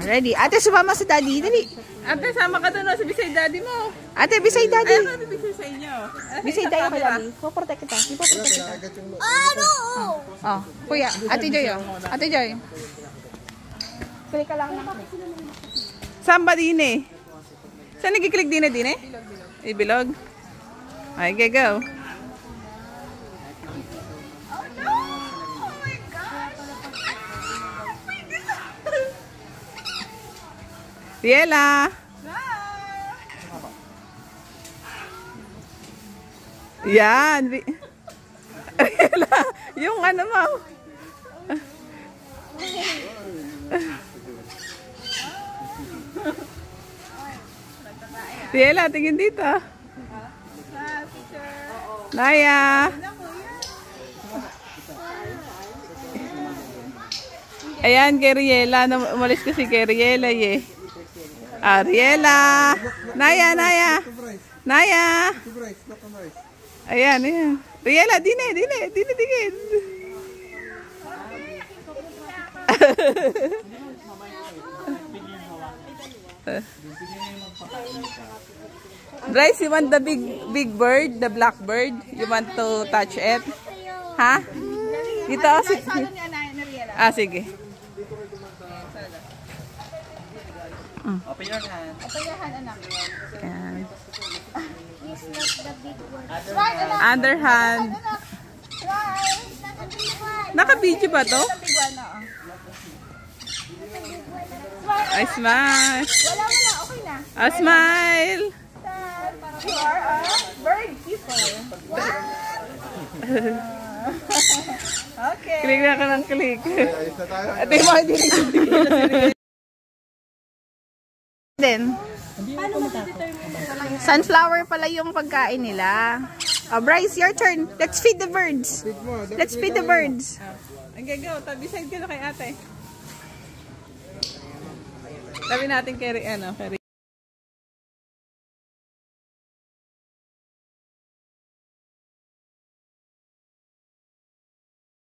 Ready? Ate, sumama sa daddy. Dali. Ate, sama ka doon sa beside daddy mo. Ate, beside daddy. Ay, ano bibigay sa inyo? Beside daddy ko, daddy. Puprotect kita. Puprotect kita. Oh, kuya. Ate Joy, oh. Ate Joy. Click ka lang na. Saan ba din eh? Saan nagkiklik din eh? Ibilog. Ay, okay, go. Riela. Yan. Riela. Yung ano mo. Riela, tingin dito. Naya. Ayan, kay Riela. Umalis kasi kay Riela eh. Ariela. Naya, Naya. Naya. Ayan, ayan. Riela, dine. Bryce, you want the big bird, the black bird? You want to touch it? Ha? Dito. Sige. Open your hand. Open your hand, anak. Ayan. Please not the big one. Right, anak. Underhand. Right. Not the big one. Naka-video ba to? The big one, oo. Ay, smile. Wala. Okay na. Smile. You are a bird keeper. What? Okay. Click na ka ng click. Ate mo, hindi din. Sunflower pala yung pagkain nila. Oh, Bryce, your turn. Let's feed the birds. Let's feed the birds. Okay, go. Tabi side ka na kay ate. Tabi natin kay